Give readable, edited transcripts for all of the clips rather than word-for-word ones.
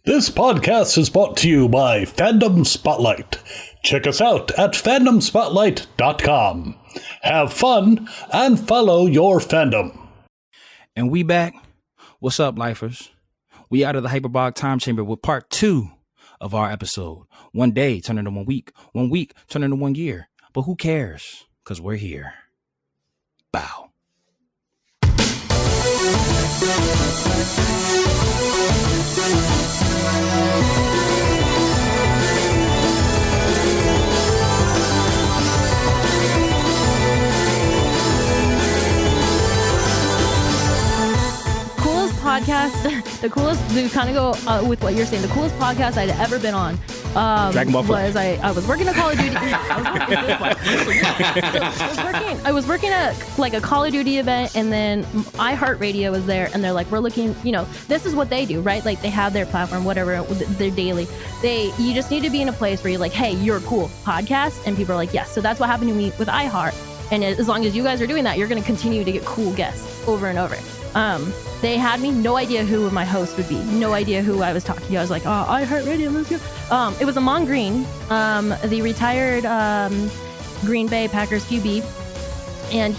This podcast is brought to you by Fandom Spotlight. Check us out at fandomspotlight.com. Have fun and follow your fandom. And we back. What's up, lifers? We out of the hyperbolic time chamber with part 2 of our episode. 1 day turn into 1 week. 1 week turn into 1 year. But who cares? Because we're here. Bow. Podcast, the coolest, to kind of go with what you're saying, the coolest podcast I'd ever been on was I was working at Call of Duty. I was working at like a Call of Duty event, and then iHeartRadio was there, and they're like, we're looking, this is what they do, right? Like they have their platform, whatever, their daily. You just need to be in a place where you're like, hey, you're a cool podcast, and people are like, yes. So that's what happened to me with iHeart, and as long as you guys are doing that, you're going to continue to get cool guests over and over. They had me, no idea who my host would be, no idea who I was talking to. I was like, oh, iHeartRadio, let's go. It was Amon Green, the retired Green Bay Packers QB, and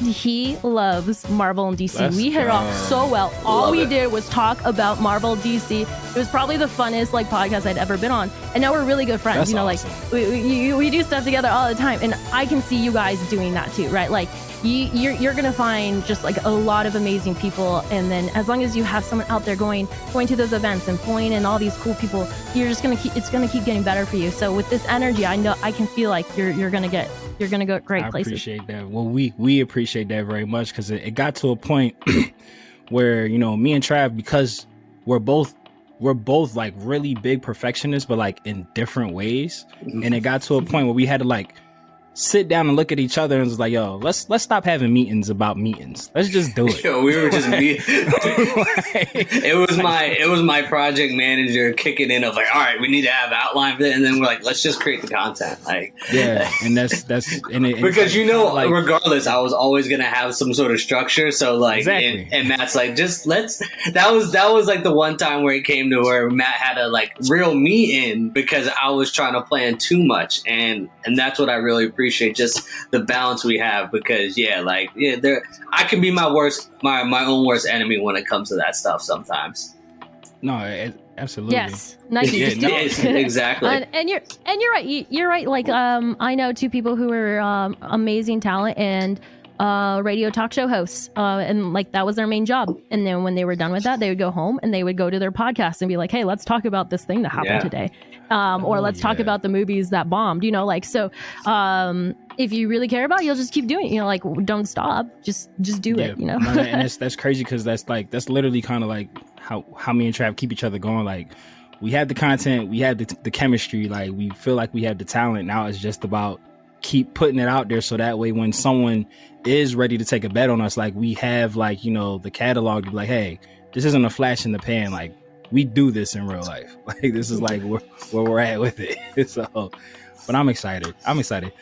he loves Marvel and DC. We hit it off so well. All we did was talk about Marvel, DC. It was probably the funnest podcast I'd ever been on, and now we're really good friends. That's awesome. We do stuff together all the time, and I can see you guys doing that too, right? Like you're gonna find just like a lot of amazing people, and then as long as you have someone out there going to those events and pulling in all these cool people, it's gonna keep getting better for you. So with this energy, I know I can feel like you're gonna go great places. I appreciate that. Well, we appreciate that very much, because it got to a point where me and Trav, because we're both like really big perfectionists, but like in different ways, and it got to a point where we had to like sit down and look at each other and was like, yo, let's stop having meetings about meetings. Let's just do it. Yo, we were just it was my project manager kicking in of like, all right, we need to have outline for it, and then we're like, let's just create the content. Like, yeah, and that's because like, regardless, I was always gonna have some sort of structure. So like, exactly. and Matt's like, that was like the one time where it came to where Matt had to like reel me in because I was trying to plan too much, and that's what I really appreciate, just the balance we have, because I can be my own worst enemy when it comes to that stuff sometimes. No, absolutely. Yes, Nike. Exactly. And you're right. You're right. Like I know two people who are amazing talent and radio talk show hosts, and like that was their main job. And then when they were done with that, they would go home and they would go to their podcast and be like, hey, let's talk about this thing that happened today. Or let's talk about the movies that bombed, so if you really care about it, you'll just keep doing it, like don't stop, just do it, No, and that's crazy, because that's literally kind of like how me and Trav keep each other going. Like we have the content, we have the chemistry, like we feel like we have the talent. Now it's just about keep putting it out there, so that way when someone is ready to take a bet on us, like we have like the catalog to be like, hey, this isn't a flash in the pan, like we do this in real life. Like this is like where we're at with it. So, but I'm excited.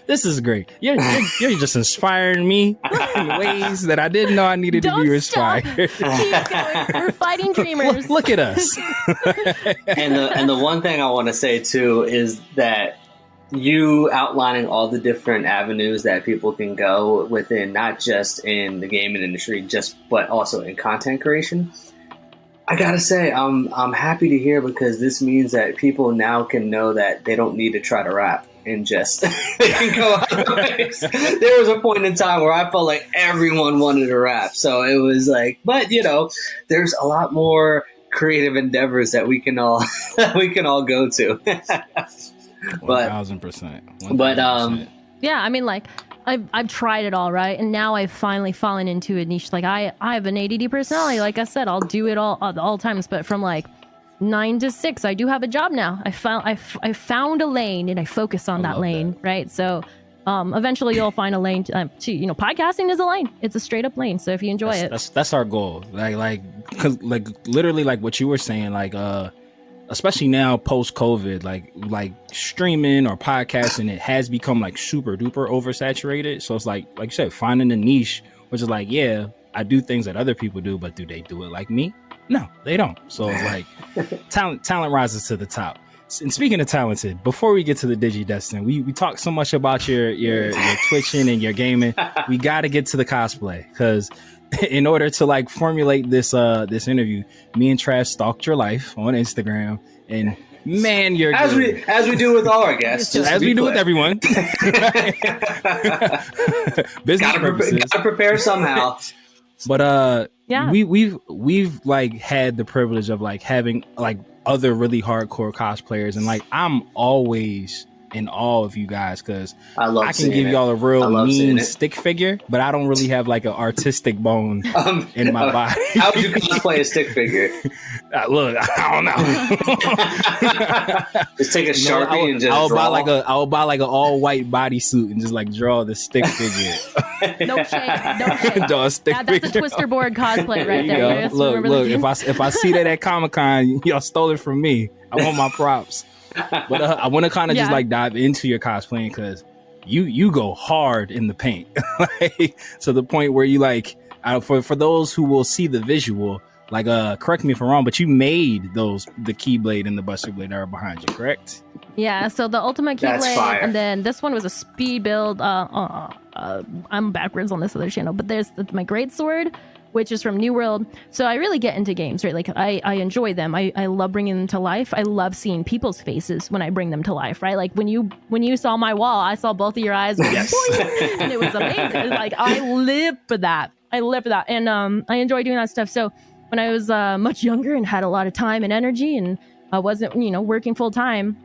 This is great. You're just inspiring me in ways that I didn't know I needed to be inspired. Keep going. We're fighting dreamers. Look at us. And the one thing I want to say too is that you outlining all the different avenues that people can go within, not just in the gaming industry, but also in content creation. I gotta say, I'm happy to hear, because this means that people now can know that they don't need to try to rap and just they can go out. There was a point in time where I felt like everyone wanted to rap, so it was like, but there's a lot more creative endeavors that we can all go to. 1000%. But yeah, I mean, like I've tried it all, right? And now I've finally fallen into a niche. Like I have an ADD personality. Like I said, I'll do it all times. But from like 9 to 6, I do have a job now. I found a lane, and I focus on that lane, right? So eventually you'll find a lane to podcasting is a lane. It's a straight up lane. So if you enjoy it, that's our goal. Cause literally like what you were saying, especially now post COVID, like streaming or podcasting, it has become like super duper oversaturated. So it's like you said, finding a niche, which is like, yeah, I do things that other people do, but do they do it like me? No, they don't. So it's like talent rises to the top. And speaking of talented, before we get to the DigiDestin, we talk so much about your twitching and your gaming. We got to get to the cosplay, because in order to like formulate this interview, me and Trav stalked your life on Instagram, and man, you're as we do with all our guests, as we do with everyone. Business purposes. Gotta prepare somehow. But we've like had the privilege of like having like other really hardcore cosplayers, and like I'm always in awe of you guys, because I can give y'all a real mean stick figure, but I don't really have like an artistic bone in my body. How would you cosplay a stick figure? Look, I don't know. Just take a Sharpie and just draw. I would buy like an all white bodysuit and just like draw the stick figure. No shade. Draw a stick that's figure. a Twister board cosplay right there. Look. If I see that at Comic-Con, y'all stole it from me. I want my props. But I want to kind of just like dive into your cosplaying, because you go hard in the paint, like, to the point where you like, for those who will see the visual, like correct me if I'm wrong, but you made the Keyblade and the Buster Blade that are behind you, correct? Yeah, so the Ultimate Keyblade, and then this one was a speed build. I'm backwards on this other channel, but there's my Great Sword, which is from New World. So I really get into games, right? Like I enjoy them. I love bringing them to life. I love seeing people's faces when I bring them to life, right? Like when you saw my wall, I saw both of your eyes, yes. And it was amazing. It was like, I live for that. And I enjoy doing that stuff. So when I was much younger and had a lot of time and energy, and I wasn't, working full time,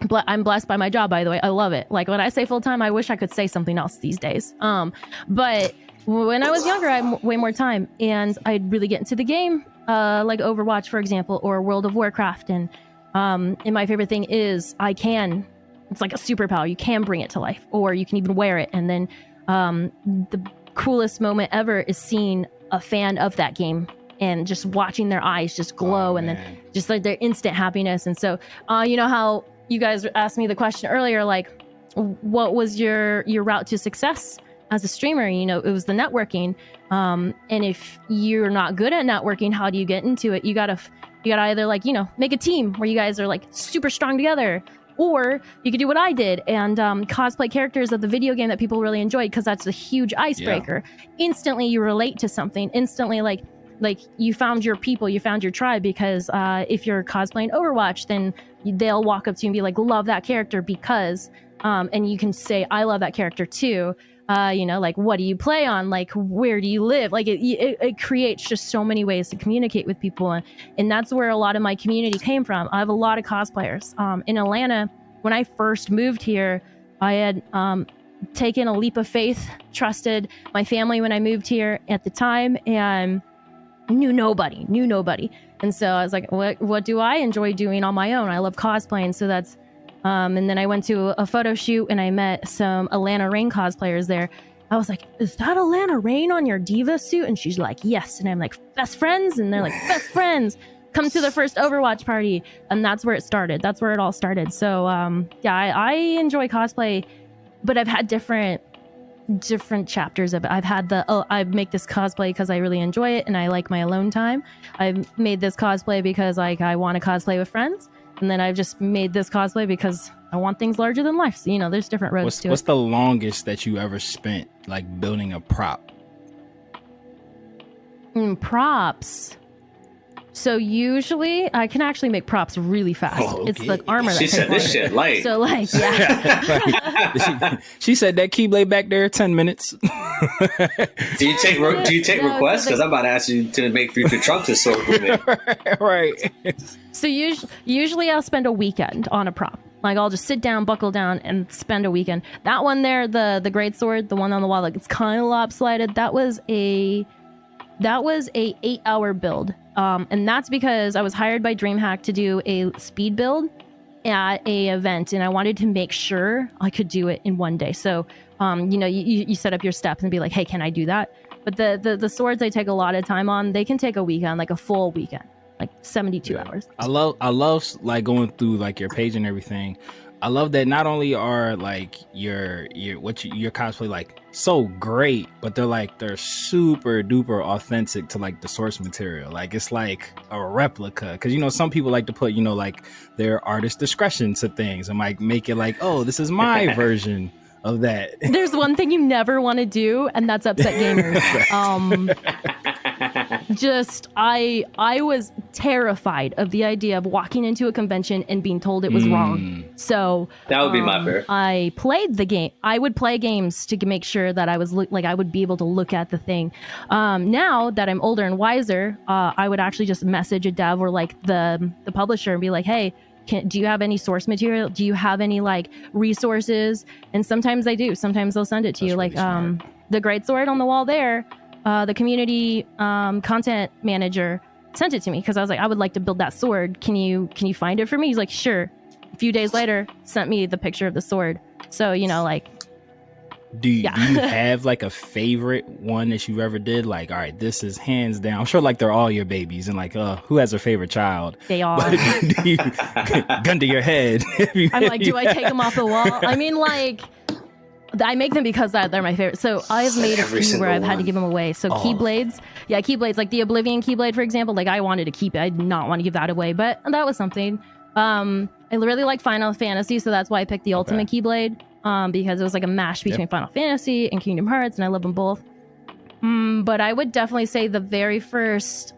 but I'm blessed by my job, by the way. I love it. Like when I say full time, I wish I could say something else these days. But when I was younger, I had way more time, and I'd really get into the game, like Overwatch, for example, or World of Warcraft. And my favorite thing is it's like a superpower. You can bring it to life, or you can even wear it. And then the coolest moment ever is seeing a fan of that game and just watching their eyes just glow, and then just like their instant happiness. And so, you know how you guys asked me the question earlier, like, what was your route to success as a streamer? It was the networking. And if you're not good at networking, how do you get into it? You gotta either like, make a team where you guys are like super strong together, or you could do what I did and cosplay characters of the video game that people really enjoyed, because that's a huge icebreaker. Yeah. Instantly you relate to something. Instantly, like you found your people, you found your tribe, because if you're cosplaying Overwatch, then they'll walk up to you and be like, love that character because, and you can say, I love that character too. Like, what do you play on? Like, where do you live? Like, it creates just so many ways to communicate with people. And that's where a lot of my community came from. I have a lot of cosplayers. In Atlanta, when I first moved here, I had taken a leap of faith, trusted my family when I moved here at the time, and knew nobody. And so I was like, what do I enjoy doing on my own? I love cosplaying. So that's, and then I went to a photo shoot and I met some Alana Rain cosplayers there. I was like, is that Alana Rain on your diva suit? And she's like, yes. And I'm like, best friends? And they're like, best friends. Come to the first Overwatch party. And that's where it started. That's where it all started. So I enjoy cosplay, but I've had different chapters of it. I've had I make this cosplay because I really enjoy it and I like my alone time. I've made this cosplay because like I want to cosplay with friends. And then I've just made this cosplay because I want things larger than life. So, there's different roads to it. What's the longest that you ever spent like building a prop? Props. So usually I can actually make props really fast. Oh, okay. It's the armor that she said this shit light. So like, yeah. she said that Keyblade back there 10 minutes. Do you take requests? Because I'm about to ask you to make future Trunks a sword with me. Right. So usually I'll spend a weekend on a prop. Like I'll just sit down, buckle down, and spend a weekend. That one there, the Great Sword, the one on the wall, like it's kind of lopsided. That was a 8-hour build. And that's because I was hired by DreamHack to do a speed build at a event, and I wanted to make sure I could do it in one day. So, you set up your steps and be like, hey, can I do that? But the swords I take a lot of time on, they can take a weekend, like a full weekend, like 72 hours. I love like going through like your page and everything. I love that not only are like your cosplay like so great, but they're super duper authentic to like the source material. Like it's like a replica, because you know some people like to put like their artist discretion to things and like make it like, oh, this is my version of that. There's one thing you never want to do, and that's upset gamers. I was terrified of the idea of walking into a convention and being told it was wrong. So that would be my fear. I played the game. I would play games to make sure that I was I would be able to look at the thing. Now that I'm older and wiser, I would actually just message a dev or like the publisher and be like, hey, do you have any source material? Do you have any like resources? And sometimes they do. Sometimes they'll send it to you. Really like the great sword on the wall there. The community content manager sent it to me because I was like, I would like to build that sword. Can you find it for me? He's like, sure. A few days later, sent me the picture of the sword. So like. Do you have like a favorite one that you ever did? Like, all right, this is hands down. I'm sure like they're all your babies, and like, who has a favorite child? They are. Do you, gun to your head. I'm like, do I take them off the wall? I mean, like, I make them because they're my favorite. So I've made a few where I've had to give them away. So keyblades, like the Oblivion keyblade, for example. Like I wanted to keep it. I did not want to give that away, but that was something. I really like Final Fantasy, so that's why I picked the Ultimate Keyblade. Because it was like a mash between Final Fantasy and Kingdom Hearts, and I love them both. But I would definitely say the very first.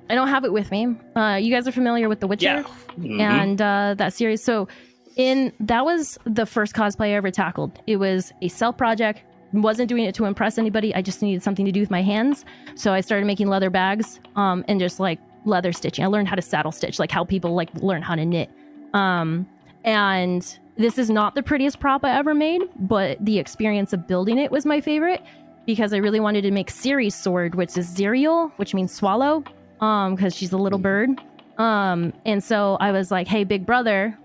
I don't have it with me. You guys are familiar with The Witcher and that series. So that was the first cosplay I ever tackled. It was a self project. Wasn't doing it to impress anybody. I just needed something to do with my hands. So I started making leather bags and just like leather stitching. I learned how to saddle stitch, like how people like learn how to knit. And this is not the prettiest prop I ever made, but the experience of building it was my favorite because I really wanted to make Ciri's sword, which is Zerial, which means swallow, because she's a little bird. And so I was like, hey, big brother,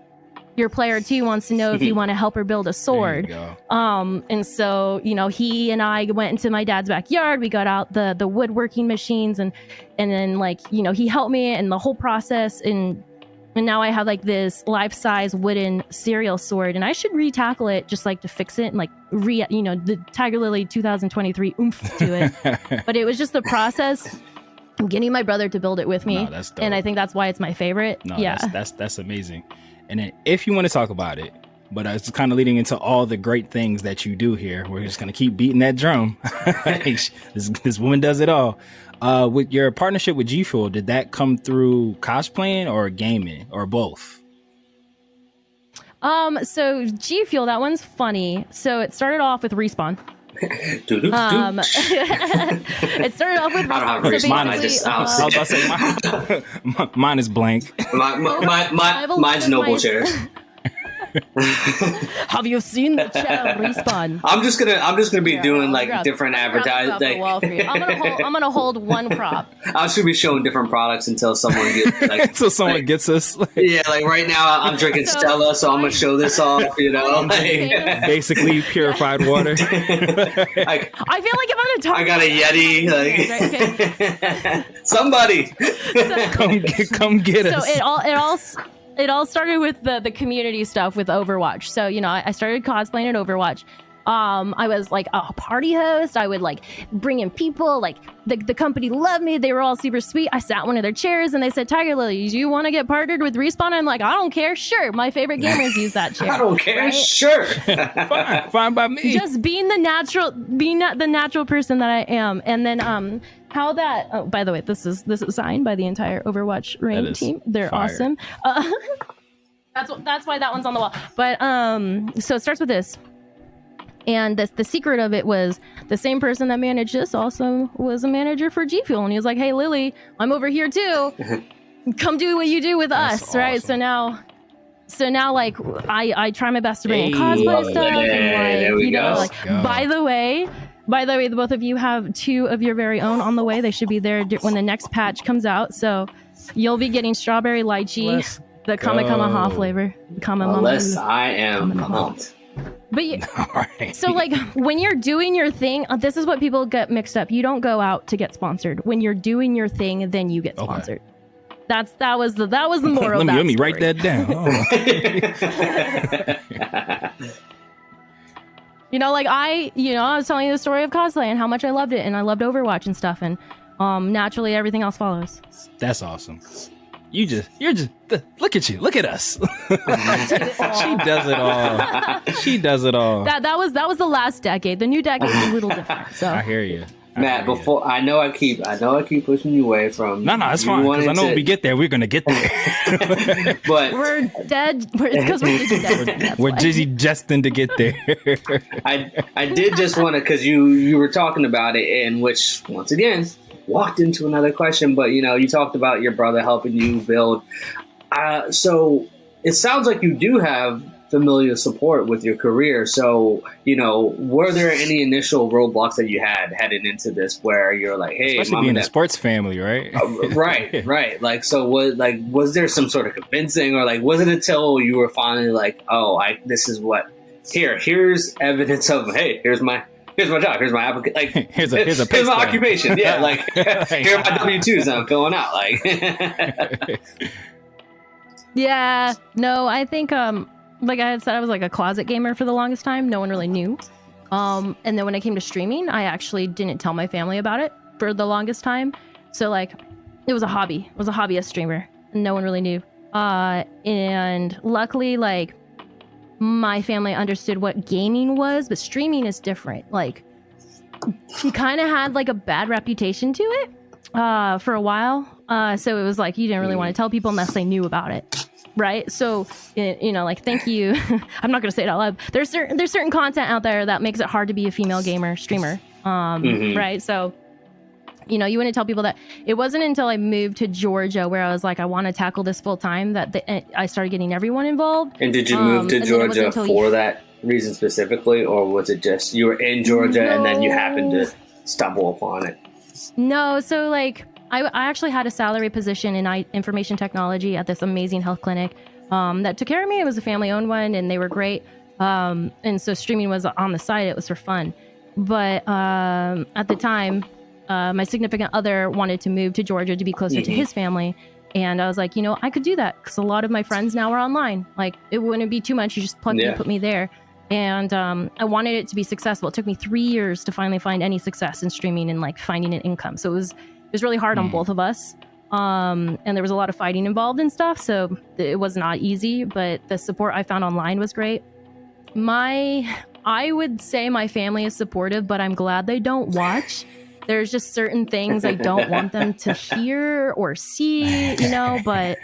your player 2 wants to know if you want to help her build a sword. And so, he and I went into my dad's backyard. We got out the woodworking machines and then like, he helped me in the whole process. And now I have like this life-size wooden cereal sword, and I should re-tackle it just like to fix it and like the TygarLily 2023 oomph to it. But it was just the process of getting my brother to build it with me. That's dope. And I think that's why it's my favorite. That's amazing. And then if you want to talk about it, but it's kind of leading into all the great things that you do here. We're just going to keep beating that drum. This woman does it all. With your partnership with G Fuel, did that come through cosplaying or gaming or both? So G Fuel, that one's funny. So it started off with Respawn. It started off with Respawn. Mine is blank. Mine's Noble Chair. Have you seen the chat Respawn? I'm just gonna be doing like different advertising. I'm gonna hold one prop. I should be showing different products until someone gets us. Like right now I'm drinking Stella, so I'm gonna show this off. Basically purified water. I feel like if I'm gonna talk, I got a Yeti. Somebody, come get us. So it all started with the community stuff with Overwatch. So, I started cosplaying at Overwatch. I was like a party host. I would like bring in people. Like the company loved me. They were all super sweet. I sat in one of their chairs and they said, TygarLily, do you want to get partnered with Respawn? I'm like, I don't care. Sure. My favorite gamers use that chair. I don't care. Right? Sure. Fine by me. Just being the natural person that I am. And then, how that? Oh, by the way, this is signed by the entire Overwatch Reign team. They're fire. Awesome. That's why that one's on the wall. But so it starts with this, and the secret of it was the same person that managed this also was a manager for G Fuel, and he was like, "Hey, Lily, I'm over here too. Come do what you do with us, awesome. Right?" So now, like I try my best to bring in cosplay stuff, and like by the way, the both of you have 2 of your very own on the way. They should be there when the next patch comes out. So you'll be getting strawberry lychee, the Kamehameha flavor. Unless I am pumped. But so like when you're doing your thing, this is what people get mixed up. You don't go out to get sponsored. When you're doing your thing, then you get sponsored. That was the moral. let me story. write that down. Like I was telling you the story of cosplay and how much I loved it, and I loved Overwatch and stuff, and naturally everything else follows. That's awesome. You're just look at you, look at us. She does it all. She does it all. That was the last decade. The new decade is a little different. So I hear you. Matt, before I know I keep pushing you away from. No, it's fine. Because I know when we get there, we're gonna get there. But we're dead. It's because we're Dizzy destined. We're Dizzy destined to get there. I did just want to, because you were talking about it, and which once again walked into another question. But you talked about your brother helping you build. So it sounds like you do have familial support with your career. So, were there any initial roadblocks that you had headed into this where you're like, hey, especially being a sports family, right? Right. Like, so was there some sort of convincing, or like, was it until you were finally like, oh, this is what, here's evidence of, hey, here's my job, here's my application, like, here's my occupation. Yeah. Like, here are my W-2s that I'm filling out. Like, yeah, no, I think, like I had said, I was like a closet gamer for the longest time. No one really knew. And then when it came to streaming, I actually didn't tell my family about it for the longest time. So like, it was a hobby. I was a hobbyist streamer. And no one really knew. And luckily, like, my family understood what gaming was, but streaming is different. Like, she kind of had like a bad reputation to it for a while. So it was like, you didn't really want to tell people unless they knew about it. Right. So, like, thank you. I'm not going to say it out loud. There's certain content out there that makes it hard to be a female gamer streamer. Right. So, you wouldn't tell people that. It wasn't until I moved to Georgia where I was like, I want to tackle this full time that I started getting everyone involved. And did you move to Georgia for that reason specifically? Or was it just you were in Georgia and then you happened to stumble upon it? No. So like, I actually had a salary position in information technology at this amazing health clinic that took care of me. It was a family-owned one, and they were great. And so streaming was on the side. It was for fun. But at the time, my significant other wanted to move to Georgia to be closer to his family. And I was like, I could do that because a lot of my friends now are online. Like, it wouldn't be too much. You just plug me and put me there. And I wanted it to be successful. It took me 3 years to finally find any success in streaming and like finding an income. So it was really hard on both of us. And there was a lot of fighting involved and stuff. So it was not easy, but the support I found online was great. I would say my family is supportive, but I'm glad they don't watch. There's just certain things I don't want them to hear or see, but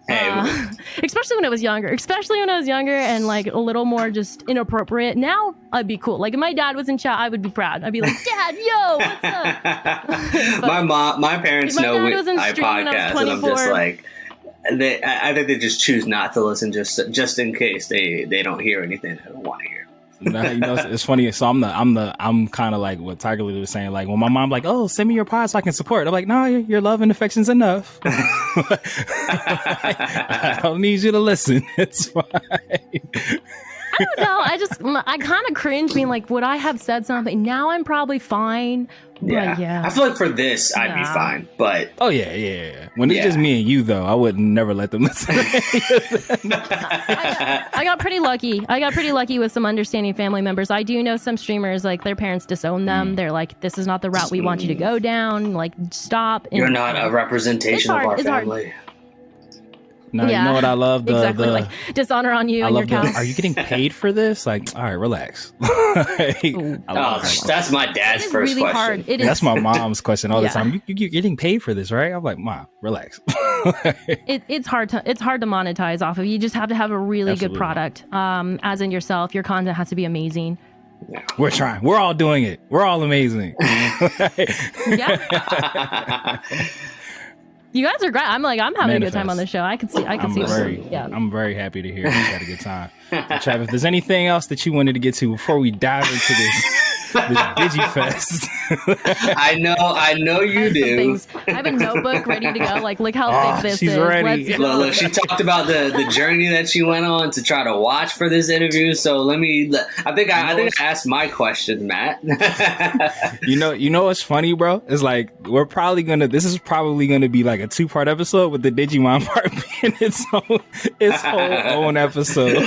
especially when I was younger and like a little more just inappropriate. Now I'd be cool. Like if my dad was in chat, I would be proud. I'd be like, Dad, yo, what's up? my parents know I podcast, and I'm just like, I think they just choose not to listen just in case they don't hear anything they don't want to hear. It's funny. So I'm kind of like what TygarLily was saying. Like when my mom like, oh, send me your pod so I can support. I'm like, no, your love and affection's enough. I don't need you to listen. It's fine. I don't know. I kind of cringe being like, would I have said something? Now I'm probably fine. Yeah. I feel like for this, I'd be fine. But oh yeah. When it's just me and you, though, I would never let them listen. I got pretty lucky. With some understanding family members. I do know some streamers, like their parents disown them. They're like, this is not the route we want you to go down. Like, stop. You're not a representation of our family. Hard. No, you know what I love? Exactly, like dishonor on you and your cows. Are you getting paid for this? Like, all right, relax. That's my dad's first really question. That's my mom's question all the time. You're getting paid for this, right? I'm like, Mom, relax. It's hard to monetize off of. You just have to have a really good product. As in yourself, your content has to be amazing. Yeah. We're trying. We're all doing it. We're all amazing. Yeah. You guys are great. I'm having a good time on the show. I can see. I'm very happy to hear you had a good time. Trav, if there's anything else that you wanted to get to before we dive into this Digifest. I know you do. I have a notebook ready to go. Like, look how thick this she's is. ready. Let's go. Look, she talked about the journey that she went on to try to watch for this interview. So I think I asked my question, Matt. You know what's funny, bro? It's like this is probably gonna be like a 2-part episode with the Digimon part being its own episode.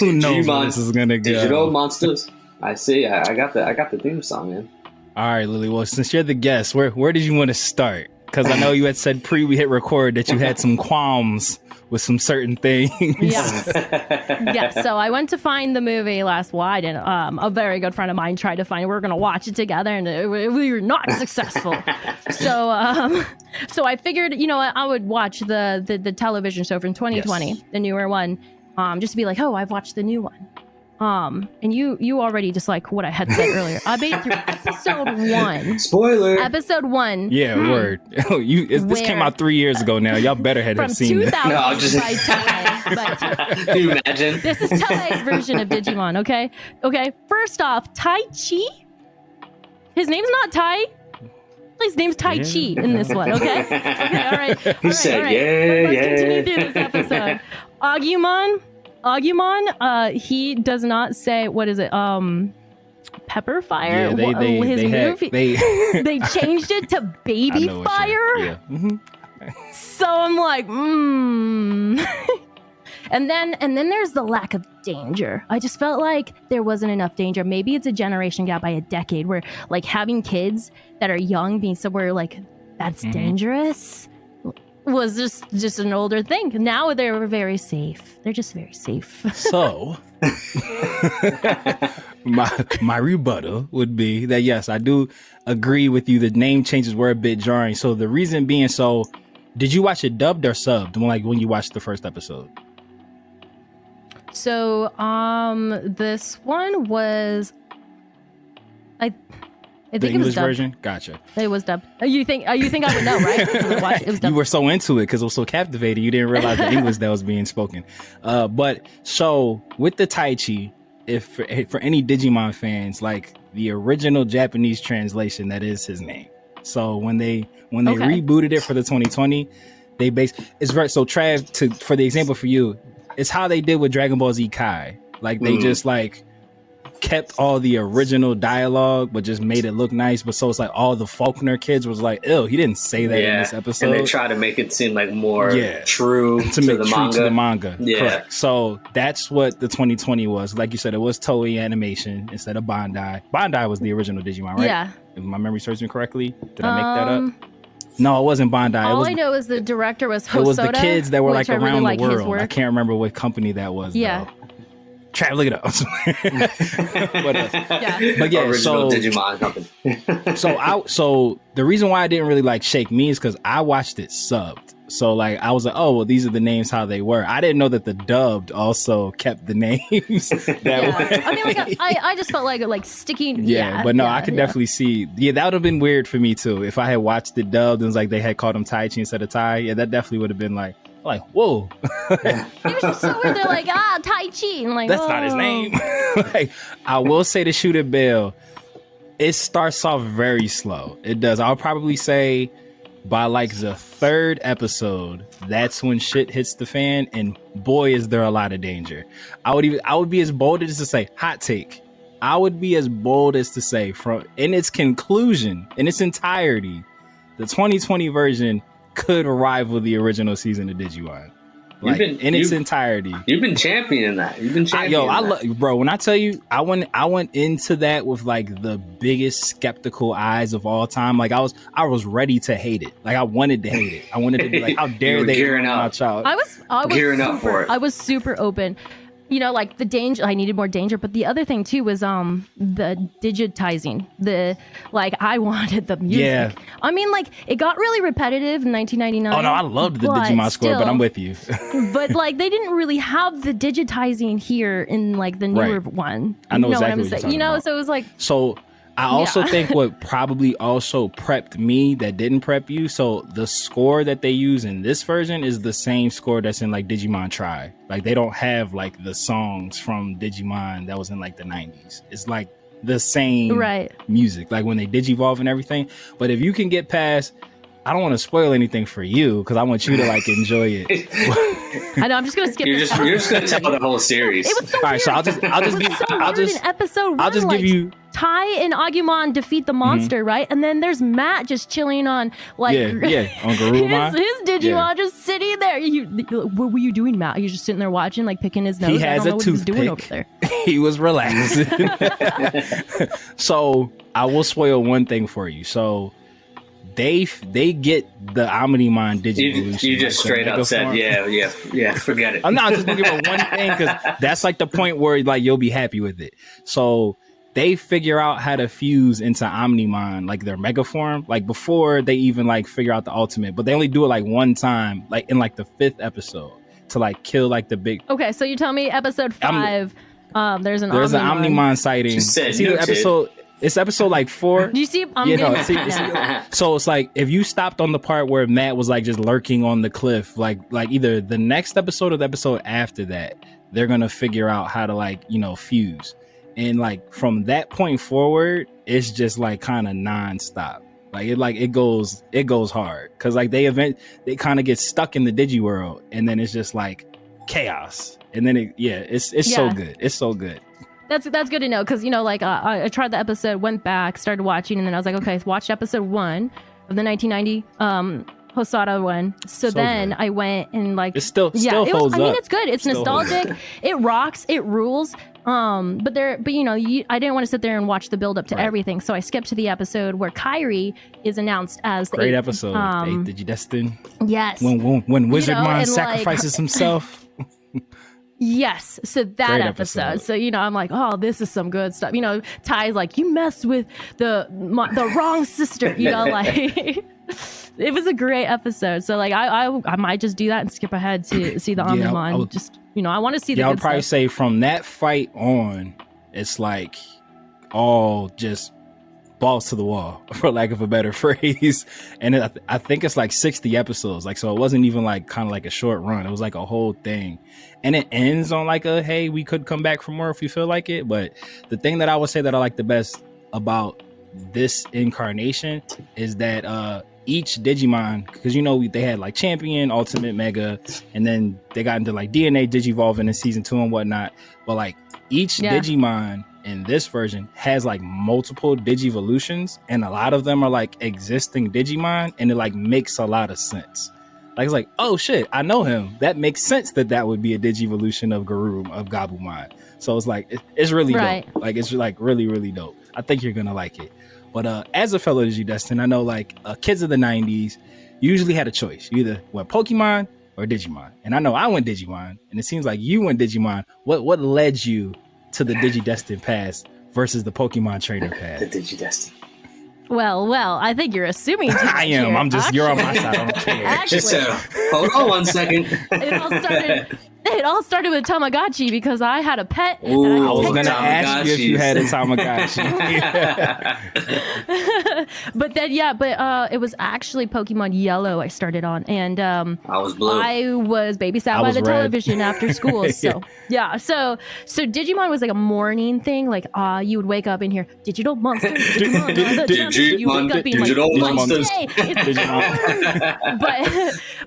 Who knows where this is gonna go? Digital monsters. I see. I got the theme song, man. All right, Lily. Well, since you're the guest, where did you want to start? Because I know you had said we hit record that you had some qualms with some certain things. Yeah. So I went to find the movie last night, and a very good friend of mine tried to find it. We were going to watch it together, and we were not successful. So I figured, I would watch the television show from 2020, the newer one, just to be like, oh, I've watched the new one. And you already, just like what I had said earlier, I made it through episode 1. Spoiler. Episode 1. Yeah, word. This came out 3 years ago now. Y'all better have seen it. From 2000 No, just... by Toei. Can you imagine? This is Toei's version of Digimon, okay? Okay, first off, Tai Chi? His name's not Tai. His name's Tai Chi in this one, okay? Okay, all right. He said, Let's continue through this episode. Agumon, he does not say, what is it? Pepper Fire? Yeah, they changed it to Baby Fire? Yeah. Mm-hmm. So I'm like, And then there's the lack of danger. I just felt like there wasn't enough danger. Maybe it's a generation gap by a decade where like having kids that are young being somewhere like that's dangerous was just an older thing. Now they're very safe. They're just very safe. So my rebuttal would be that yes, I do agree with you. The name changes were a bit jarring. So the reason being, did you watch it dubbed or subbed when you watched the first episode? So this one was I think the it was English dubbed. version? Gotcha. It was dubbed. You think I would know, right? It was dubbed. You were so into it because it was so captivating. You didn't realize the English that was being spoken. But so with the Tai Chi, if for any Digimon fans, like the original Japanese translation, that is his name. So when they rebooted it for the 2020, they it's very so Trav for the example for you, it's how they did with Dragon Ball Z Kai. Like they just like kept all the original dialogue, but just made it look nice. But so it's like all the Faulkner kids was like, ew, he didn't say that in this episode. And they try to make it seem like more true to the manga. Yeah. Correct. So that's what the 2020 was. Like you said, it was Toei Animation instead of Bandai. Bandai was the original Digimon, right? Yeah. If my memory serves me correctly. Did I make that up? No, it wasn't Bandai. All I know is the director was Hosoda. It was the kids that were like around really the world. I can't remember what company that was. Yeah. Though. Try look it up. but yeah, original Digimon company. so the reason why I didn't really like Shake Me is because I watched it subbed. So like I was like, oh well, these are the names how they were. I didn't know that the dubbed also kept the names. I mean, like I just felt like sticking. But no, I could definitely see. Yeah, that would have been weird for me too if I had watched it dubbed and it was like they had called him Tai Chi instead of Tai. Yeah, that definitely would have been like, whoa. It was just so weird. They're like, Tai Chi. And like, that's not his name. Like, I will say to shoot it, Bill, it starts off very slow. It does. I'll probably say by like the 3rd episode, that's when shit hits the fan. And boy, is there a lot of danger. I would be as bold as to say, hot take. I would be as bold as to say, in its conclusion, in its entirety, the 2020 version could rival the original season of Digimon. Like, in its entirety. You've been championing that. Bro, when I tell you, I went into that with like the biggest skeptical eyes of all time. Like I was ready to hate it. Like I wanted to hate it. I wanted to be like, how dare they gearing my child? I was gearing up for it. I was super open. Like the danger, I needed more danger. But the other thing too was the digitizing. I wanted the music. Yeah. I mean, like it got really repetitive in 1999. Oh no, I loved the Digimon score, but I'm with you. But like they didn't really have the digitizing here in like the newer one. I know exactly what you're talking about. So it was like I also think what probably also prepped me that didn't prep you. So the score that they use in this version is the same score that's in like Digimon Tri. Like they don't have like the songs from Digimon that was in like the 90s. It's like the same music, like when they digivolve and everything. But if you can get past, I don't want to spoil anything for you because I want you to like enjoy it. I know. I'm just gonna skip. You're just gonna tell the whole series. It was so all right, weird. So I'll just in episode 1, I'll just give you. Ty and Agumon defeat the monster, right? And then there's Matt just chilling on like on Garurumon. his Digimon just sitting there. What were you doing, Matt? You're just sitting there watching, like picking his nose. He has a toothpick. He was doing over there. He was relaxing. So I will spoil one thing for you. So they get the Omnimon Digivolution. You just straight up said, yeah, forget it. I'm not just gonna give it one thing because that's like the point where like you'll be happy with it. So they figure out how to fuse into Omnimon, like their mega form, like before they even like figure out the ultimate, but they only do it like one time, like in like the 5th episode to like kill like the big. Okay, so you tell me episode 5, there's an Omnimon sighting. It's episode like 4. Do you see? So it's like if you stopped on the part where Matt was like just lurking on the cliff, like either the next episode or the episode after that, they're gonna figure out how to like fuse. And like from that point forward, it's just like kind of nonstop. It goes hard because like they kind of get stuck in the Digi world, and then it's just like chaos. And then it's so good. It's so good. That's good to know because I tried the episode, went back, started watching, and then I was like, okay, watched episode 1 of the 1990 Hosada one. So then good. I went and like it still holds up. I mean, it's good. It's nostalgic. It rocks. It rules. But I didn't want to sit there and watch the build up to everything, so I skipped to the episode where Kairi is announced as the great episode. Digidestin. Yes. When Wizardmon sacrifices himself. Yes, so that great episode. So I'm like, oh, this is some good stuff. Ty's like, you messed with the wrong sister. Like. It was a great episode. So like I might just do that and skip ahead to see the Omnimon. I want to see the I would good probably stuff. say from that fight on, it's like all just balls to the wall, for lack of a better phrase. And I think it's like 60 episodes. Like, so it wasn't even like kind of like a short run. It was like a whole thing. And it ends on like a, hey, we could come back for more if you feel like it. But the thing that I would say that I like the best about this incarnation is that each Digimon, because they had like Champion, Ultimate, Mega, and then they got into like DNA Digivolving in season 2 and whatnot. But like each Digimon in this version has like multiple Digivolutions, and a lot of them are like existing Digimon, and it like makes a lot of sense. Like it's like, oh shit, I know him. That makes sense that would be a Digivolution of Gabumon. So it's like it's really dope. Like it's like really, really dope. I think you're gonna like it. But as a fellow Digidestin, I know like kids of the 90s usually had a choice. You either went Pokemon or Digimon. And I know I went Digimon, and it seems like you went Digimon. What led you to the Digidestin path versus the Pokemon trainer path? The Digidestin. Well, I think you're assuming too much I am. here. I'm just, you're on my side. I don't care. Just hold on one second. It all started with Tamagotchi because I had a pet. Ooh, I was going to ask you if you had a Tamagotchi. But then, it was actually Pokemon Yellow I started on. And I was blue. I was babysat by the television after school. So, So Digimon was like a morning thing. Like, you would wake up and hear digital monsters. Digimon, digital monsters.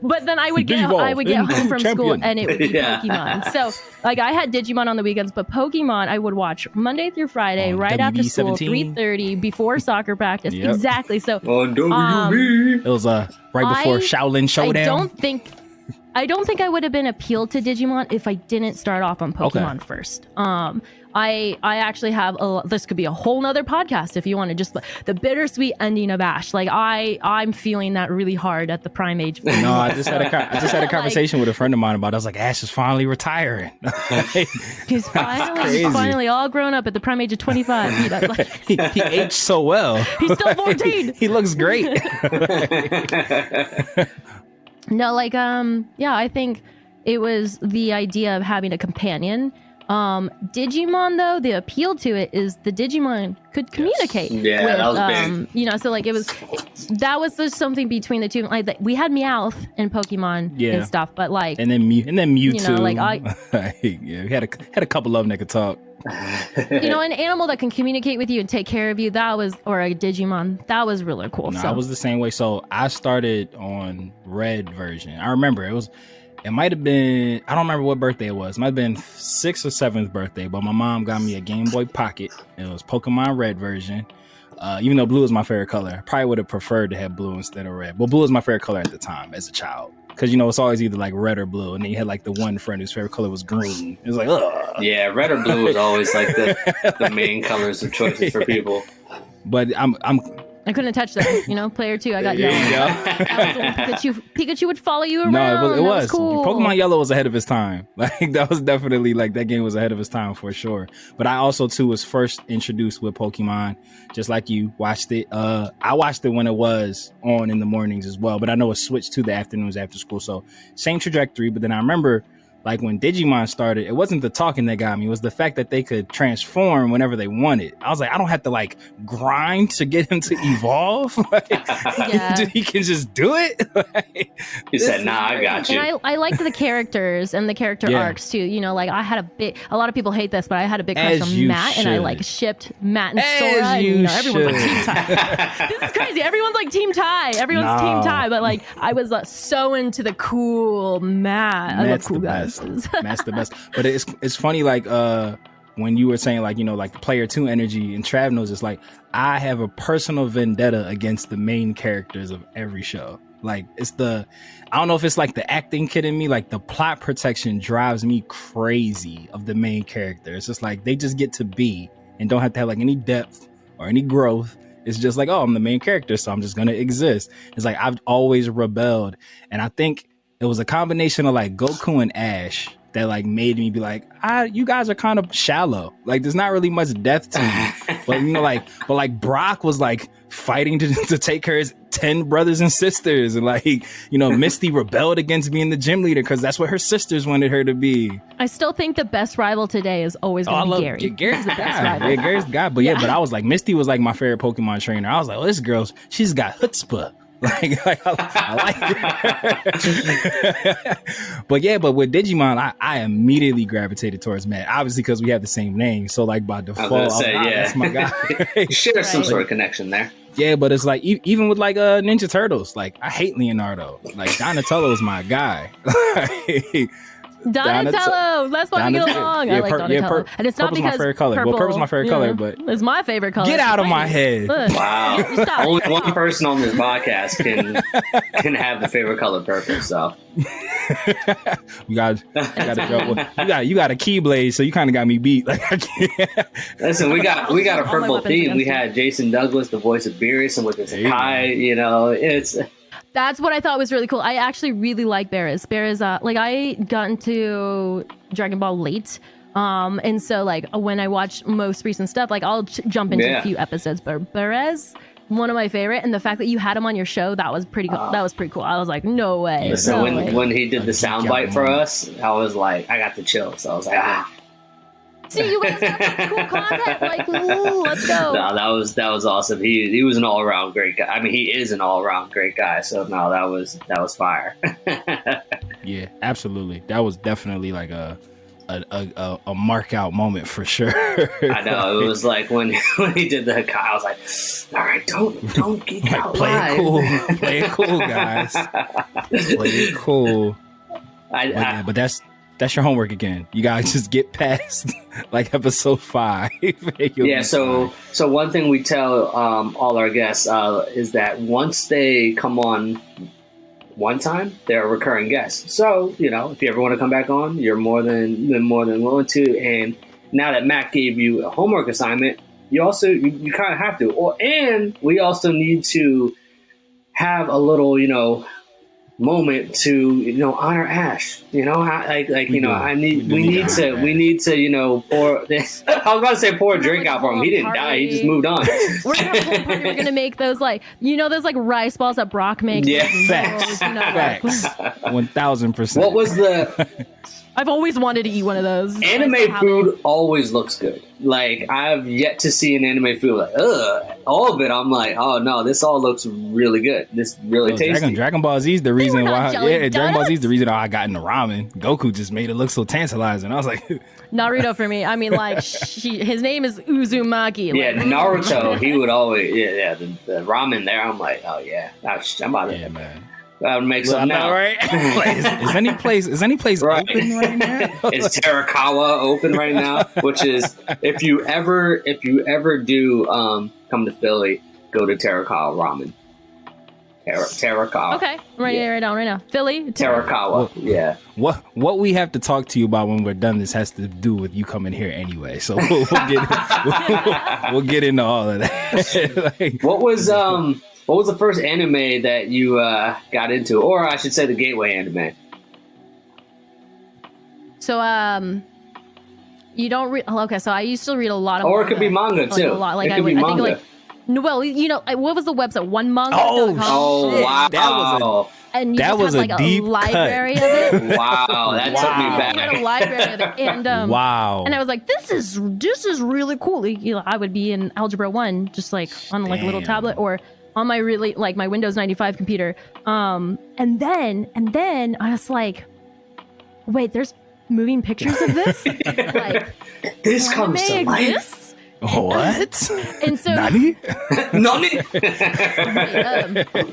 But then I would get home from school and it would be Pokemon. So like I had Digimon on the weekends, but Pokemon I would watch Monday through Friday right after school, 3:30 before soccer practice. Yep. Exactly. So on WB. It was right before Shaolin Showdown. I don't think I would have been appealed to Digimon if I didn't start off on Pokemon first. I actually have this could be a whole nother podcast if you want to just the bittersweet ending of Ash. Like I'm feeling that really hard at the prime age. No, I just had a conversation with a friend of mine about it. I was like, Ash is finally retiring. He's finally all grown up at the prime age of 25. He aged so well. He's still 14. He looks great. No, I think it was the idea of having a companion. Digimon though, the appeal to it is the Digimon could communicate. Yeah, with, that was big. So like that was just something between the two. Like we had Meowth and Pokemon and stuff, but like and then Mewtwo. like we had a couple of them that could talk. an animal that can communicate with you and take care of you, or a Digimon, that was really cool. No, so I was the same way. So I started on red version. I remember it might have been, I don't remember what birthday it was. It might have been 6th or 7th birthday, but my mom got me a Game Boy Pocket. It was Pokemon red version. Even though blue is my favorite color, I probably would have preferred to have blue instead of red. But blue is my favorite color at the time as a child. Because, it's always either like red or blue. And then you had like the one friend whose favorite color was green. It was like, ugh. Yeah, red or blue was always like the main colors of choices for people. But I couldn't touch them. Player 2, I got yellow. That was when Pikachu would follow you around. No, it was. Cool. Pokemon Yellow was ahead of its time. Like that was definitely that game was ahead of its time for sure. But I also too was first introduced with Pokemon, just like you watched it. I watched it when it was on in the mornings as well, but I know it switched to the afternoons after school. So same trajectory. But then I remember, like when Digimon started, it wasn't the talking that got me. It was the fact that they could transform whenever they wanted. I was like, I don't have to like grind to get him to evolve. He can just do it. He said, "Nah, I got you." And I liked the characters and the character arcs too. Like I had a lot of people hate this, but I had a big crush on Matt, and I like shipped Matt and Sora. And, everyone's like Team Ty. This is crazy. Everyone's like Team Ty. Everyone's Team Ty, but like I was so into the cool Matt. I love cool guys. That's the best. But it's funny, like when you were saying like like the player 2 energy, and Trav knows it's like I have a personal vendetta against the main characters of every show. Like I don't know if it's like the acting kid in me, like the plot protection drives me crazy of the main character. It's just like they just get to be and don't have to have like any depth or any growth. It's just like, oh, I'm the main character, so I'm just gonna exist. It's like I've always rebelled, and I think it was a combination of like Goku and Ash that like made me be like, you guys are kind of shallow. Like there's not really much depth to you. But Brock was like fighting to take care of his 10 brothers and sisters, and like Misty rebelled against being the gym leader because that's what her sisters wanted her to be. I still think the best rival today is always going to be Gary. Gary's the best rival. Yeah, Gary's the guy. But but I was like, Misty was like my favorite Pokemon trainer. I was like, this girl, she's got chutzpah. I like her. but with Digimon, I immediately gravitated towards Matt, obviously because we have the same name. So like by default, that's my guy. Sure, some sort of connection there. Yeah, but it's like even with like Ninja Turtles, like I hate Leonardo. Like Donatello's my guy. Donatello, let's fucking get along. I like Donatello, and it's not because my favorite color. Purple, purple's my favorite color, but it's my favorite color. Get out of my head! Wow, only one person on this podcast can have the favorite color purple. So you got a Keyblade, so you kind of got me beat. Like I can't. Listen, we got a purple theme. We had Jason Douglas, the voice of Beerus, and with his tie, it's. That's what I thought was really cool. I actually really like Beerus. Beerus, like I got into Dragon Ball late. And so like when I watch most recent stuff, like I'll jump into a few episodes, but Beerus, one of my favorite. And the fact that you had him on your show, that was pretty cool. That was pretty cool. I was like, no way. So when he did the soundbite for us, I was like, I got the chills. I was like, See, you guys got some cool content. Like, ooh, let's go. No, that was awesome. He was an all around great guy. I mean, he is an all around great guy. So no, that was fire. Yeah, absolutely. That was definitely like a mark out moment for sure. I know, it was like when he did the, I was like, all right, don't geek out. Play it cool, guys. Play it cool. But that's your homework again. You guys just get past like episode 5. Yeah. So one thing we tell all our guests is that once they come on one time, they're a recurring guest. So if you ever want to come back on, you're more than willing to. And now that Matt gave you a homework assignment, you kind of have to. And we also need to have a little moment to honor Ash. We need to pour this. I was about to say pour a drink out for him. He didn't die. He just moved on. We're gonna have a whole party. We're gonna make those those rice balls that Brock makes. Yeah, facts. 1000%. What was the I've always wanted to eat one of those. Anime food always looks good. Like, I've yet to see an anime food like, ugh. All of it, I'm like, oh no, this all looks really good. This really tasty. Dragon Ball Z is the reason why. jelly Dragon Ball Z is donuts? the reason why I got into ramen. Goku just made it look so tantalizing. I was like, Naruto for me. I mean, like, his name is Uzumaki. Yeah, Like, Naruto, he would always, the ramen there, I'm like, oh yeah, I'm about to, man. I would make something now. Right? Like, is any place Right. open right now? Is Terakawa open right now? Which is, if you ever do come to Philly, go to Terakawa Ramen. Terakawa. Okay, right now. Philly. Terakawa. Yeah. What we have to talk to you about when we're done this has to do with you coming here anyway. So we'll get into all of that. Like, What was the first anime that you got into, or I should say, the gateway anime? So, you don't read. Okay, so I used to read a lot of. Or it could be manga Like, too. a lot. Like it I could would. be I think manga. like. No, well, you know, what was the website? One manga. Oh shit. wow! And you That just was had a like deep a library of it. Wow, that took me You had a back. library of it, and wow. and I was like, this is really cool. Like, you know, I would be in Algebra 1, just like on like a little Damn. tablet or on my really like my Windows 95 computer. And then I was like, wait, there's moving pictures of this? Like, This comes to anime life. exists? What? And so Nani? Nani?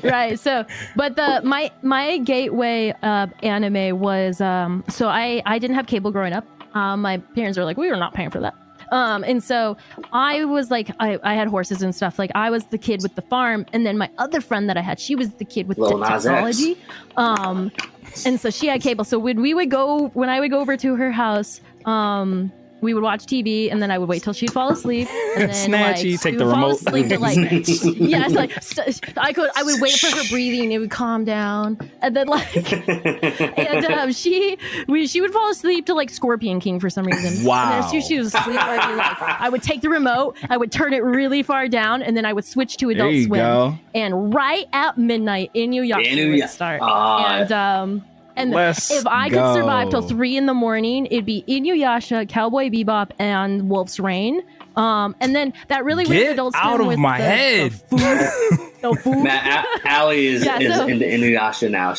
right, so but my gateway anime was so I didn't have cable growing up. My parents were like, we were not paying for that. And so I was like, I had horses and stuff. Like, I was the kid with the farm, and then my other friend that I had, she was the kid with Lil Nas X. technology. And so she had cable. So when I would go over to her house, we would watch TV, and then I would wait till she'd fall asleep, and then Snatchy, like, take she the would fall remote. asleep to, like, yeah, it's like I would wait for her breathing, it would calm down, and then like, and she would fall asleep to like Scorpion King for some reason. Wow. And then she was asleep, I'd be like, I would take the remote, I would turn it really far down, and then I would switch to There Adult you Swim, go. and right at midnight, Inuyasha would start, and Let's if I could go. survive till 3 a.m, it'd be Inuyasha, Cowboy Bebop, and Wolf's Rain. And then that really weird Get Adult out Swim of with my the head. food. The food. Man, Allie is Yeah, so- into Inuyasha now.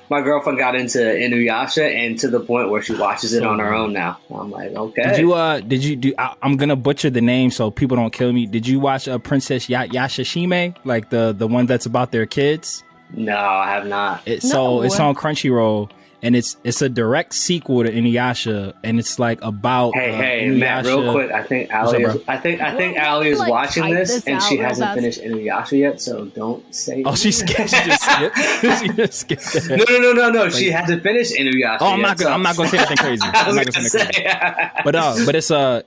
My girlfriend got into Inuyasha, and to the point where she watches it on her own now. I'm like, okay. Did you do? I'm gonna butcher the name so people don't kill me. Did you watch Princess Yashashime, like the one that's about their kids? No, I have not. It's on Crunchyroll, and it's a direct sequel to Inuyasha, and it's like about Hey, Matt, real quick. I think Allie What's is. up, I think Allie is Like, watching type this, this and out she real hasn't fast. finished Inuyasha yet. So don't say. Oh, she skipped. She just skipped. She just skipped that. No. She hasn't finished Inuyasha. Oh, I'm yet, not gonna say anything crazy. I I'm was not gonna gonna say anything say. crazy. But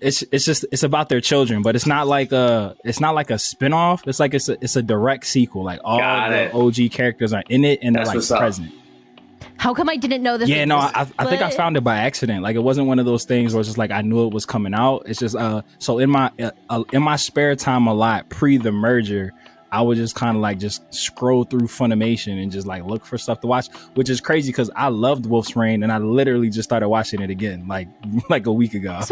it's about their children, but it's not like a spin-off. It's like it's a direct sequel. Like all Got the it. OG characters are in it, and That's they're what's like up. present. How come I didn't know this? Yeah, no, I think I existed? found it by accident. Like, it wasn't one of those things where it's just like I knew it was coming out. It's just so in my spare time a lot pre the merger, I would just kind of like just scroll through Funimation and just like look for stuff to watch, which is crazy because I loved Wolf's Rain and I literally just started watching it again like a week ago. It's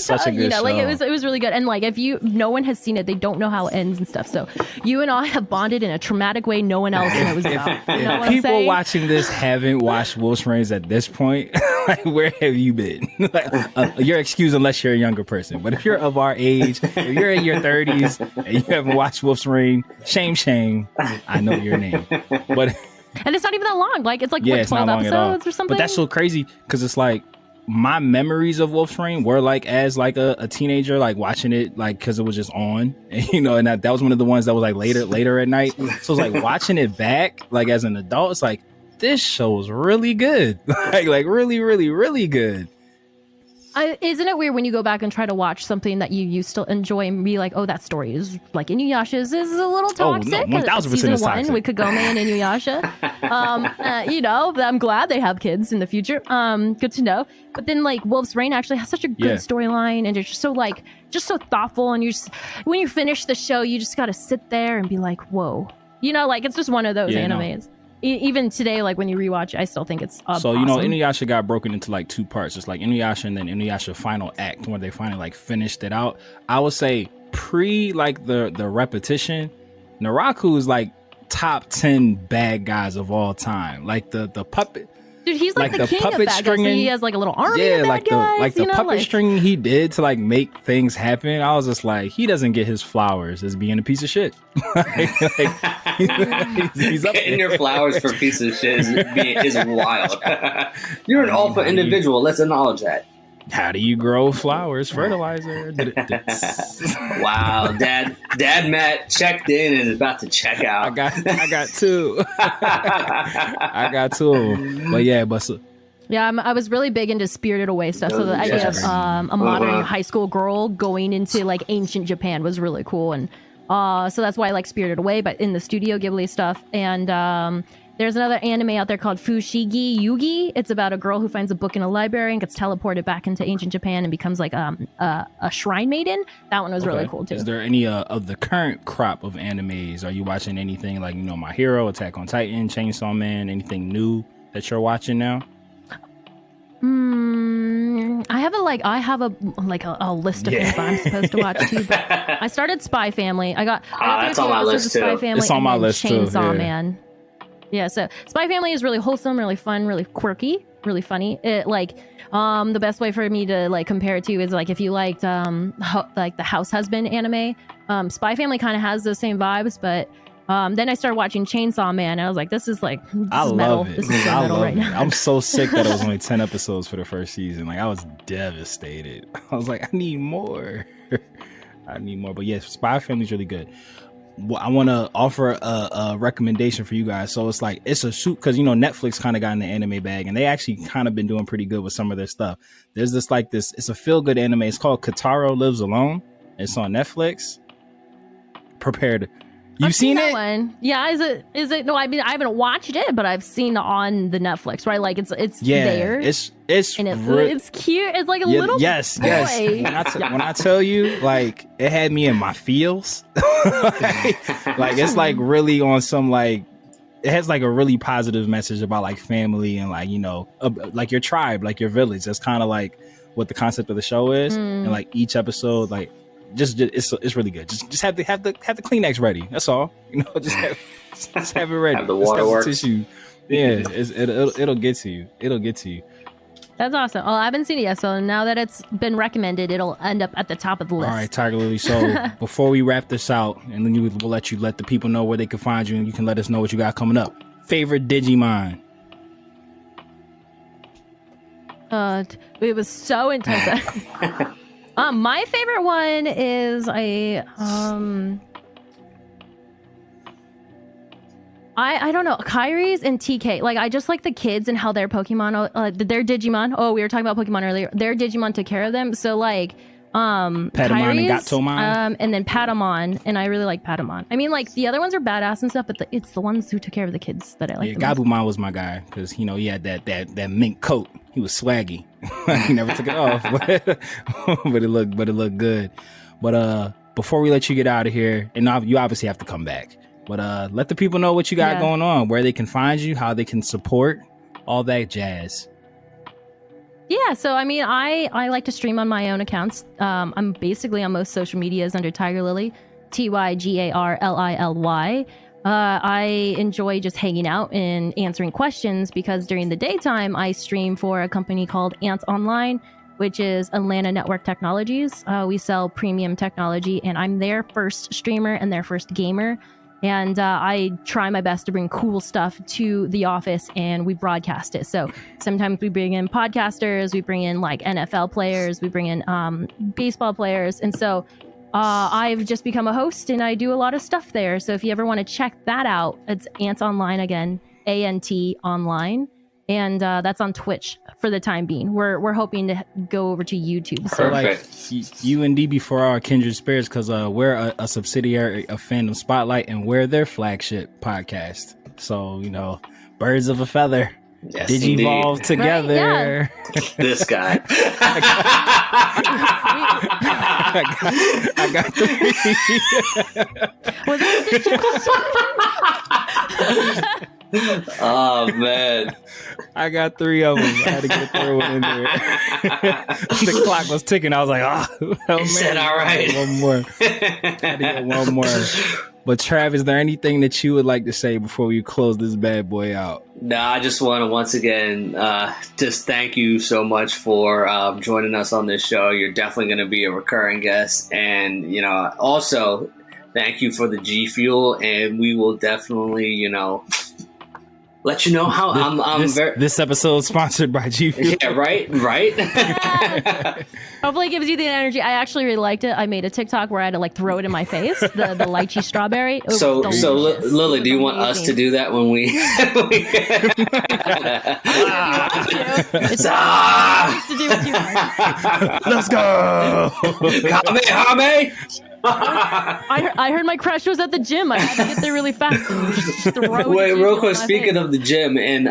such a good like show. it was really good. And like, if no one has seen it, they don't know how it ends and stuff. So you and I have bonded in a traumatic way no one else knows about. You know what I'm People saying? watching this haven't watched Wolf's Rains at this point, like, where have you been? Like, you're excused unless you're a younger person. But if you're of our age, if you're in your 30s and you haven't watched Wolf's Rain, shame. I know your name. But And it's not even that long. Like, it's like yeah, what, it's not 12 long at all. episodes or something. But that's so crazy because it's like my memories of Wolf's Rain were like as like a teenager, like watching it like because it was just on, and, and that was one of the ones that was like later at night. So it's like watching it back like as an adult, it's like this show's really good, like really, really, really good. Isn't it weird when you go back and try to watch something that you used to enjoy and be like, oh, that story is like Inuyasha's is a little toxic. 1000% Season is 1 toxic. with Kagome and Inuyasha. But I'm glad they have kids in the future. Good to know. But then like Wolf's Rain actually has such a good storyline, and it's just so thoughtful. And when you finish the show, you just got to sit there and be like, whoa, like it's just one of those animes. even today, like when you rewatch it, I still think it's so you know awesome. Inuyasha got broken into like two parts. It's like Inuyasha and then Inuyasha Final Act, where they finally like finished it out. I would say pre like the repetition, Naraku is like top 10 bad guys of all time. Like the puppet. Dude, he's like the king of puppet bad guys. So he has like a little army of bad like guys, the you know? puppet stringing he did to like make things happen. I was just like, he doesn't get his flowers as being a piece of shit. He's up Getting there. your flowers for a piece of shit is wild. You're an alpha individual. Let's acknowledge that. How do you grow flowers? Fertilizer. Wow, Dad Matt checked in and is about to check out. I got two. I got two of them. But yeah, Yeah, I was really big into Spirited Away stuff. So the idea of a modern high school girl going into like ancient Japan was really cool. And so that's why I like Spirited Away, but in the Studio Ghibli stuff. And there's another anime out there called Fushigi Yugi. It's about a girl who finds a book in a library and gets teleported back into ancient Japan and becomes like a shrine maiden. That one was really cool too. Is there any of the current crop of animes? Are you watching anything like, you know, My Hero, Attack on Titan, Chainsaw Man, anything new that you're watching now? I have a list of things I'm supposed to watch too. But I started Spy Family. I got that's on my list too. Spy Family. It's on my list too. Chainsaw Man. Yeah, so Spy Family is really wholesome, really fun, really quirky, really funny. It like the best way for me to like compare it to is like if you liked like the House Husband anime. Spy Family kind of has those same vibes, but then I started watching Chainsaw Man, and I was like, this is metal. This is so metal right now. I'm so sick that it was only 10 episodes for the first season. Like I was devastated. I was like, I need more. But yeah, Spy Family's really good. Well, I want to offer a recommendation for you guys. So it's like, it's a shoot because, you know, Netflix kind of got in the anime bag and they actually kind of been doing pretty good with some of their stuff. There's it's a feel good anime. It's called Kotaro Lives Alone. It's on Netflix. Prepared. You've seen that it? One. Yeah. Is it? No, I mean, I haven't watched it, but I've seen it on the Netflix, right? Like it's there. It's cute. It's like a little boy. Yes. When I tell you, like, it had me in my feels. like it's like really on some like, it has like a really positive message about like family and like, you know, like your tribe, like your village. That's kind of like what the concept of the show is. And like each episode, like just it's really good. Just have the Kleenex ready. That's all. You know, just have it ready. Have the waterworks. Tissue. Yeah, it'll get to you. It'll get to you. That's awesome. Well, I haven't seen it yet, so now that it's been recommended, it'll end up at the top of the list. All right, TygarLily. So before we wrap this out, and then we'll let the people know where they can find you, and you can let us know what you got coming up. Favorite Digimon? It was so intense. My favorite one is I don't know, Kyrie's and TK. Like I just like the kids and how their Pokemon, their Digimon. Oh, we were talking about Pokemon earlier. Their Digimon took care of them. So like, Patamon Kyrie's, and Gatomon, and then Patamon, and I really like Patamon. I mean, like the other ones are badass and stuff, but it's the ones who took care of the kids that I like. Yeah, Gabumon was my guy because you know he had that mink coat. He was swaggy. He never took it off, but it looked good. But before we let you get out of here, and you obviously have to come back. But let the people know what you got going on, where they can find you, how they can support, all that jazz. Yeah, so I mean, I like to stream on my own accounts. I'm basically on most social medias under TygarLily, TygarLily. I enjoy just hanging out and answering questions because during the daytime, I stream for a company called Ants Online, which is Atlanta Network Technologies. We sell premium technology, and I'm their first streamer and their first gamer. And I try my best to bring cool stuff to the office and we broadcast it. So sometimes we bring in podcasters, we bring in like NFL players, we bring in baseball players. And so I've just become a host and I do a lot of stuff there. So if you ever want to check that out, it's Ants Online again, ANT Online. And that's on Twitch for the time being. We're hoping to go over to YouTube. So like you and DB4L are kindred spirits because we're a subsidiary of Fandom Spotlight and we're their flagship podcast. So, you know, birds of a feather. Yes, Digivolve together. Right, This guy. I got the Was that Oh man, I got 3 of them. I had to get a third one in there. The clock was ticking. I was like, oh man. said all right. One more. I had to get one more. But Trav, is there anything that you would like to say before we close this bad boy out? No, I just want to once again just thank you so much for joining us on this show. You're definitely going to be a recurring guest, and also thank you for the G Fuel, and we will definitely let you know how this episode is sponsored by G Fuel. Yeah, right. Hopefully it gives you the energy. I actually really liked it. I made a TikTok where I had to throw it in my face, the lychee strawberry. So Lily, do you want us to do that when we? It's always to do what you want. Let's go. Hame. I heard my crush was at the gym. I had to get there really fast. And just throw Wait, it real quick. in my Speaking face. of the gym, and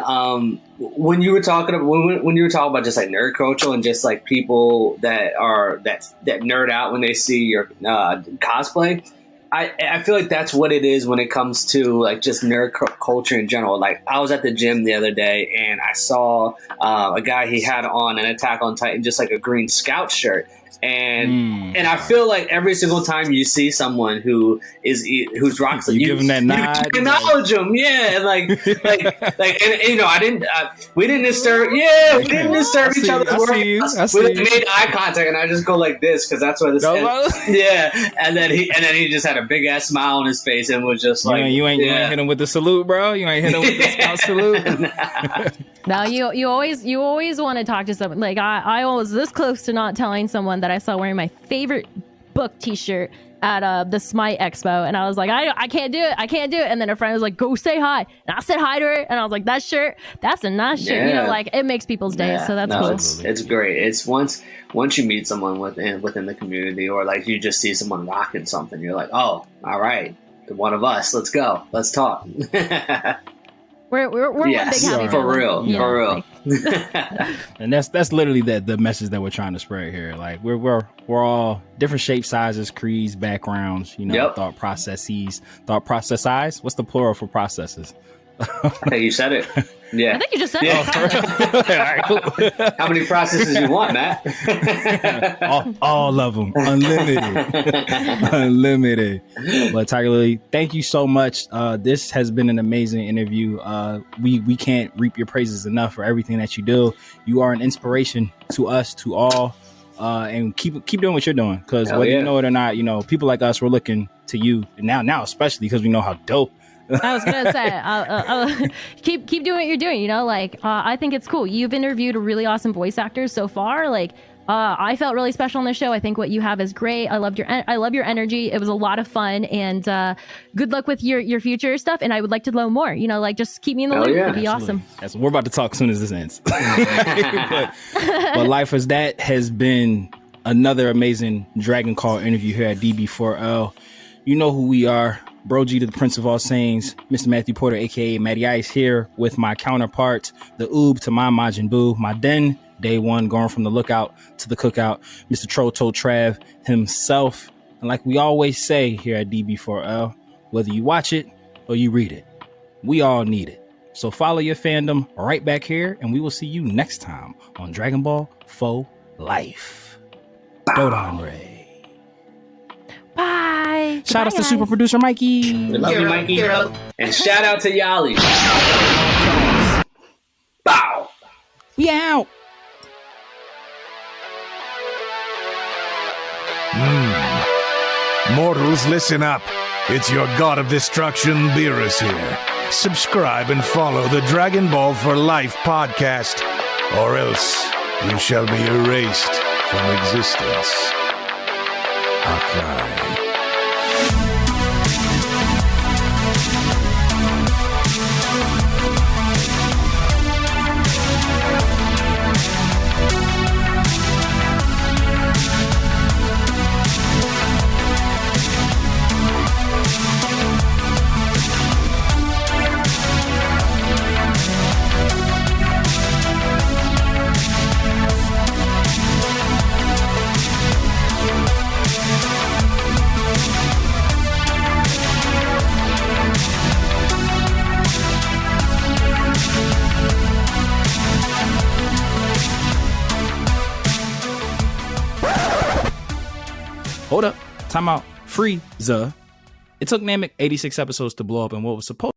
when you were talking about just like nerd culture and just like people that nerd out when they see your cosplay, I feel like that's what it is when it comes to like just nerd culture in general. Like I was at the gym the other day and I saw a guy, he had on an Attack on Titan, just like a green Scout shirt. And I feel like every single time you see someone who's rocks, you give them that nod, you acknowledge them, yeah, and we didn't disturb each other's work. We made eye contact, and I just go like this because that's what this is. Yeah, and then he just had a big ass smile on his face and was just like, you ain't hit him with the salute, bro. You ain't hit him with the Scout salute. No, you always want to talk to someone. Like I was this close to not telling someone that I saw wearing my favorite book T-shirt at the Smite Expo, and I was like, I can't do it, and then a friend was like, go say hi, and I said hi to her, and I was like, that's a nice shirt. Yeah. It makes people's days, so that's cool. It's great. It's once you meet someone within the community, or like you just see someone rocking something, you're like, oh, all right, one of us, let's go, let's talk. We're one big happy for family. real. And that's literally the message that we're trying to spread here. Like we're all different shapes, sizes, creeds, backgrounds, thought processes. What's the plural for processes? Hey, you said it. Yeah. I think you just said it. All right, cool. How many processes you want, Matt? all of them. Unlimited. But TygarLily, thank you so much. This has been an amazing interview. We can't reap your praises enough for everything that you do. You are an inspiration to us, to all. And keep doing what you're doing, because whether you know it or not, people like us, we're looking to you now especially because we know how dope. I was gonna say, keep doing what you're doing. I think it's cool. You've interviewed really awesome voice actors so far. I felt really special on the show. I think what you have is great. I love your energy. It was a lot of fun, and good luck with your future stuff. And I would like to know more. Just keep me in the loop. It'd be awesome. We're about to talk as soon as this ends. but life as that has been another amazing Dragoncall interview here at DB4L. You know who we are. Bro G to the Prince of All Saints, Mr. Matthew Porter, aka Matty Ice, here with my counterparts, the Oob to my Majin Buu, my Den, Day One, going from the lookout to the cookout, Mr. Troto Trav himself. And like we always say here at DB4L, whether you watch it or you read it, we all need it. So follow your fandom right back here, and we will see you next time on Dragon Ball For Life. Dodon Ray. Bye. Shout out to super producer Mikey. We love you, Mikey. And shout out to Yali. Bow. Yeah. Mortals, listen up. It's your god of destruction, Beerus here. Subscribe and follow the Dragon Ball For Life podcast, or else you shall be erased from existence. Hakai. Hold up. Time out. Frieza. It took Namek 86 episodes to blow up, and what was supposed